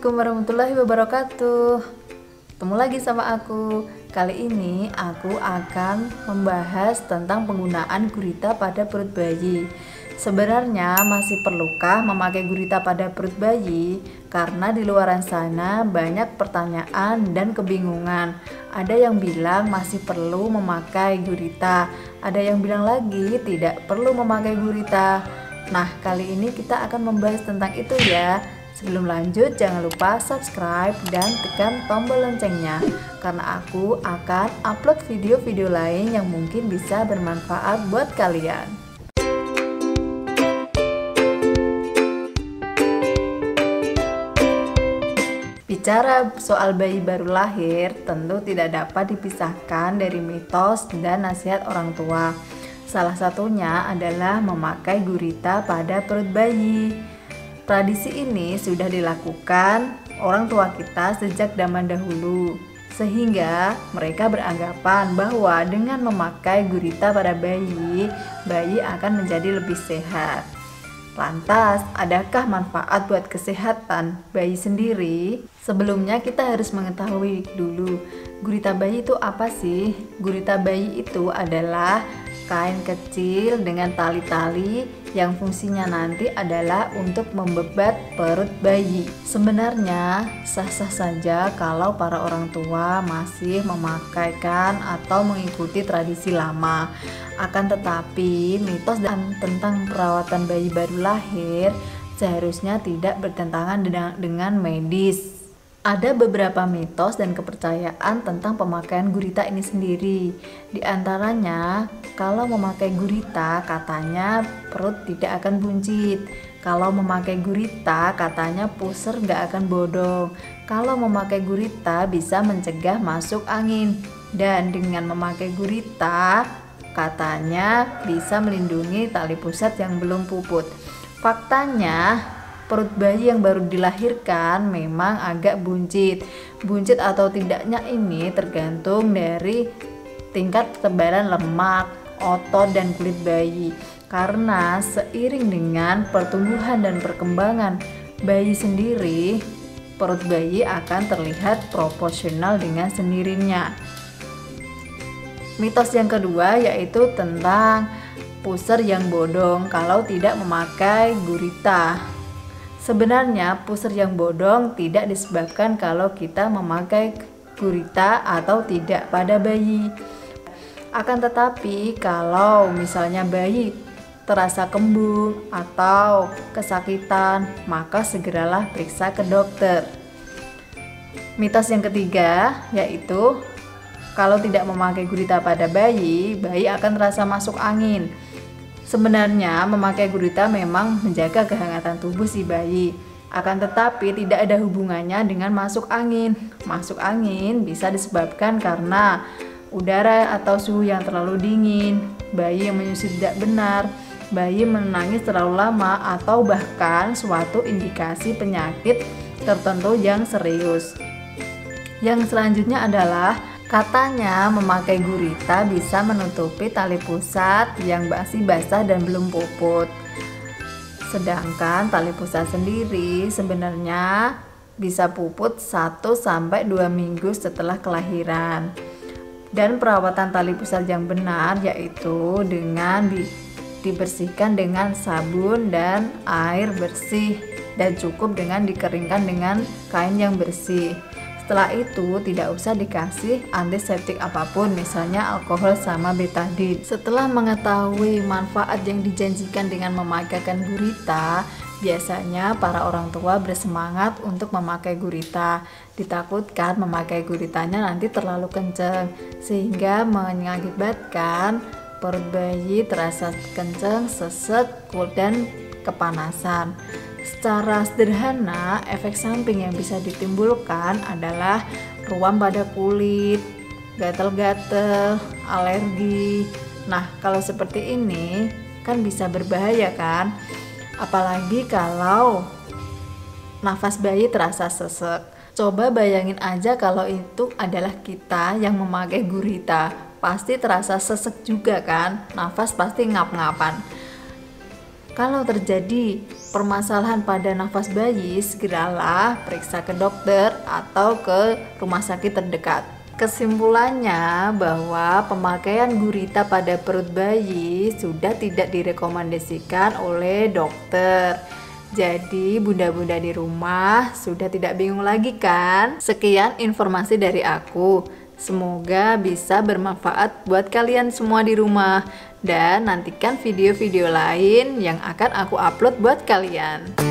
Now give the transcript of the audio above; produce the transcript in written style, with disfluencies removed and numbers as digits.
Assalamualaikum warahmatullahi wabarakatuh. Ketemu lagi sama aku. Kali ini aku akan membahas tentang penggunaan gurita pada perut bayi. Sebenarnya masih perlukah memakai gurita pada perut bayi? Karena di luaran sana banyak pertanyaan dan kebingungan. Ada yang bilang masih perlu memakai gurita, ada yang bilang lagi tidak perlu memakai gurita. Nah, kali ini kita akan membahas tentang itu ya. Sebelum lanjut, jangan lupa subscribe dan tekan tombol loncengnya, karena aku akan upload video-video lain yang mungkin bisa bermanfaat buat kalian. Bicara soal bayi baru lahir, tentu tidak dapat dipisahkan dari mitos dan nasihat orang tua. Salah satunya adalah memakai gurita pada perut bayi. Tradisi ini sudah dilakukan orang tua kita sejak zaman dahulu, sehingga mereka beranggapan bahwa dengan memakai gurita pada bayi, bayi akan menjadi lebih sehat. Lantas, adakah manfaat buat kesehatan bayi sendiri? Sebelumnya kita harus mengetahui dulu, gurita bayi itu apa sih? Gurita bayi itu adalah kain kecil dengan tali-tali yang fungsinya nanti adalah untuk membebat perut bayi. Sebenarnya sah-sah saja kalau para orang tua masih memakaikan atau mengikuti tradisi lama. Akan tetapi mitos tentang perawatan bayi baru lahir seharusnya tidak bertentangan dengan medis. Ada beberapa mitos dan kepercayaan tentang pemakaian gurita ini sendiri. Di antaranya, kalau memakai gurita katanya perut tidak akan buncit. Kalau memakai gurita katanya puser gak akan bodong. Kalau memakai gurita bisa mencegah masuk angin. Dan dengan memakai gurita katanya bisa melindungi tali pusat yang belum puput. Faktanya, perut bayi yang baru dilahirkan memang agak buncit. Buncit atau tidaknya ini tergantung dari tingkat ketebalan lemak, otot, dan kulit bayi. Karena seiring dengan pertumbuhan dan perkembangan bayi sendiri, perut bayi akan terlihat proporsional dengan sendirinya. Mitos yang kedua yaitu tentang puser yang bodong kalau tidak memakai gurita. Sebenarnya puser yang bodong tidak disebabkan kalau kita memakai gurita atau tidak pada bayi. Akan tetapi kalau misalnya bayi terasa kembung atau kesakitan, maka segeralah periksa ke dokter. Mitos yang ketiga yaitu kalau tidak memakai gurita pada bayi, bayi akan terasa masuk angin. Sebenarnya memakai gurita memang menjaga kehangatan tubuh si bayi. Akan tetapi tidak ada hubungannya dengan masuk angin. Masuk angin bisa disebabkan karena udara atau suhu yang terlalu dingin, bayi yang menyusui tidak benar, bayi menangis terlalu lama, atau bahkan suatu indikasi penyakit tertentu yang serius. Yang selanjutnya adalah katanya memakai gurita bisa menutupi tali pusat yang masih basah dan belum puput. Sedangkan tali pusat sendiri sebenarnya bisa puput 1-2 minggu setelah kelahiran. Dan perawatan tali pusat yang benar yaitu dengan dibersihkan dengan sabun dan air bersih, dan cukup dengan dikeringkan dengan kain yang bersih. Setelah itu tidak usah dikasih antiseptik apapun, misalnya alkohol sama betadine. Setelah mengetahui manfaat yang dijanjikan dengan memakaikan gurita, biasanya para orang tua bersemangat untuk memakai gurita. Ditakutkan memakai guritanya nanti terlalu kencang sehingga mengakibatkan perut bayi terasa kencang, sesek, dan kepanasan. Secara sederhana, efek samping yang bisa ditimbulkan adalah ruam pada kulit, gatal-gatal, alergi. Nah, kalau seperti ini kan bisa berbahaya kan? Apalagi kalau nafas bayi terasa sesek. Coba bayangin aja kalau itu adalah kita yang memakai gurita. Pasti terasa sesek juga kan? Nafas pasti ngap-ngapan. Kalau terjadi permasalahan pada nafas bayi, segeralah periksa ke dokter atau ke rumah sakit terdekat. Kesimpulannya bahwa pemakaian gurita pada perut bayi sudah tidak direkomendasikan oleh dokter. Jadi bunda-bunda di rumah sudah tidak bingung lagi kan? Sekian informasi dari aku. Semoga bisa bermanfaat buat kalian semua di rumah. Dan nantikan video-video lain yang akan aku upload buat kalian.